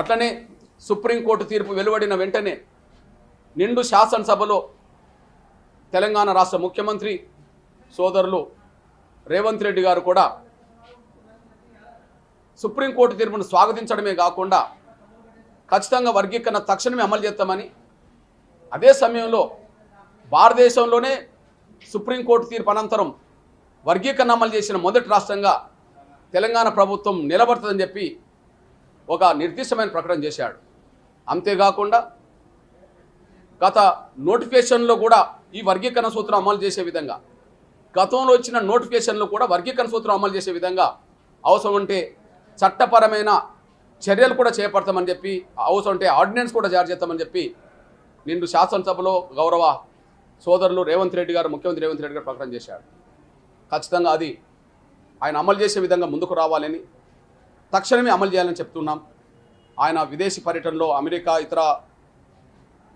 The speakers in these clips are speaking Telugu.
అట్లనే సుప్రీంకోర్టు తీర్పు వెలువడిన వెంటనే నిండు శాసనసభలో తెలంగాణ రాష్ట్ర ముఖ్యమంత్రి సోదరులు రేవంత్ రెడ్డి గారు కూడా సుప్రీంకోర్టు తీర్పును స్వాగతించడమే కాకుండా ఖచ్చితంగా వర్గీకరణ తక్షణమే అమలు చేస్తామని, అదే సమయంలో భారతదేశంలోనే సుప్రీంకోర్టు తీర్పు అనంతరం వర్గీకరణ అమలు చేసిన మొదటి రాష్ట్రంగా తెలంగాణ ప్రభుత్వం నిలబడుతుందని చెప్పి ఒక నిర్దిష్టమైన ప్రకటన చేశాడు. అంతేకాకుండా గత నోటిఫికేషన్లో కూడా ఈ వర్గీకరణ సూత్రం అమలు చేసే విధంగా, గతంలో వచ్చిన నోటిఫికేషన్లో కూడా వర్గీకరణ సూత్రం అమలు చేసే విధంగా అవసరం ఉంటే చట్టపరమైన చర్యలు కూడా చేపడతామని చెప్పి, అవసరం ఉంటే ఆర్డినెన్స్ కూడా జారీ చేస్తామని చెప్పి నిండు శాసనసభలో గౌరవ సోదరులు రేవంత్ రెడ్డి గారు, ముఖ్యమంత్రి రేవంత్ రెడ్డి గారు ప్రకటన చేశాడు. ఖచ్చితంగా అది ఆయన అమలు చేసే విధంగా ముందుకు రావాలని, తక్షణమే అమలు చేయాలని చెప్తున్నాం. ఆయన విదేశీ పర్యటనలో, అమెరికా ఇతర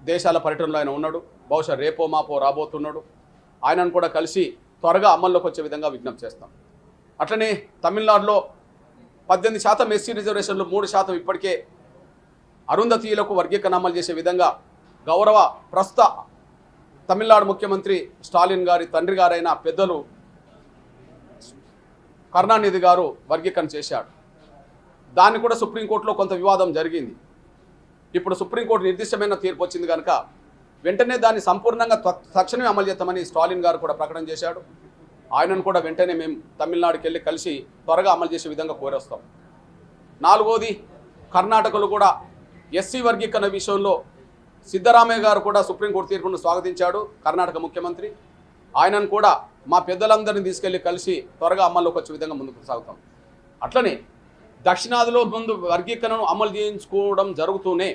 దేశాల పర్యటనలో ఆయన ఉన్నాడు. బహుశా రేపో మాపో రాబోతున్నాడు. ఆయనను కూడా కలిసి త్వరగా అమల్లోకి వచ్చే విధంగా విజ్ఞప్తి చేస్తాం. అట్లనే తమిళనాడులో 18% ఎస్సీ రిజర్వేషన్లు, 3% ఇప్పటికే అరుంధతీయులకు వర్గీకరణ అమలు చేసే విధంగా గౌరవ ప్రస్తుత తమిళనాడు ముఖ్యమంత్రి స్టాలిన్ గారి తండ్రి గారైన పెద్దలు కరుణానిధి గారు వర్గీకరణ చేశాడు. దాన్ని కూడా సుప్రీంకోర్టులో కొంత వివాదం జరిగింది. ఇప్పుడు సుప్రీంకోర్టు నిర్దిష్టమైన తీర్పు వచ్చింది కనుక వెంటనే దాన్ని సంపూర్ణంగా తక్షణమే అమలు చేస్తామని స్టాలిన్ గారు కూడా ప్రకటన చేశాడు. ఆయనను కూడా వెంటనే మేము తమిళనాడుకి వెళ్ళి కలిసి త్వరగా అమలు చేసే విధంగా కోరేస్తాం. 4వది, కర్ణాటకలో కూడా ఎస్సీ వర్గీకరణ విషయంలో సిద్ధరామయ్య గారు కూడా సుప్రీంకోర్టు తీర్పును స్వాగతించాడు. కర్ణాటక ముఖ్యమంత్రి ఆయనను కూడా మా పెద్దలందరినీ తీసుకెళ్లి కలిసి త్వరగా అమల్లోకి వచ్చే విధంగా ముందుకు సాగుతాం. అట్లనే దక్షిణాదిలో ముందు వర్గీకరణను అమలు చేయించుకోవడం జరుగుతూనే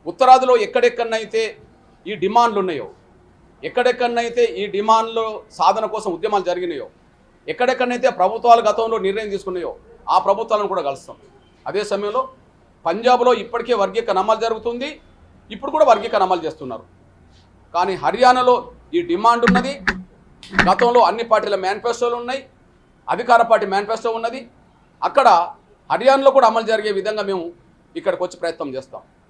ఉత్తరాదిలో ఎక్కడెక్కడనైతే ఈ డిమాండ్లు ఉన్నాయో, ఎక్కడెక్కడనైతే ఈ డిమాండ్లు సాధన కోసం ఉద్యమాలు జరిగినాయో, ఎక్కడెక్కడనైతే ప్రభుత్వాలు గతంలో నిర్ణయం తీసుకున్నాయో ఆ ప్రభుత్వాలను కూడా కలుస్తాం. అదే సమయంలో పంజాబ్లో ఇప్పటికే వర్గీకరణ అమలు జరుగుతుంది, ఇప్పుడు కూడా వర్గీకరణ అమలు చేస్తున్నారు. కానీ హర్యానాలో ఈ డిమాండ్ ఉన్నది. గతంలో అన్ని పార్టీల మేనిఫెస్టోలు ఉన్నాయి, అధికార పార్టీ మేనిఫెస్టో ఉన్నది. అక్కడ హర్యానాలో కూడా అమలు జరిగే విధంగా మేము ఇక్కడికి వచ్చి ప్రయత్నం చేస్తాం.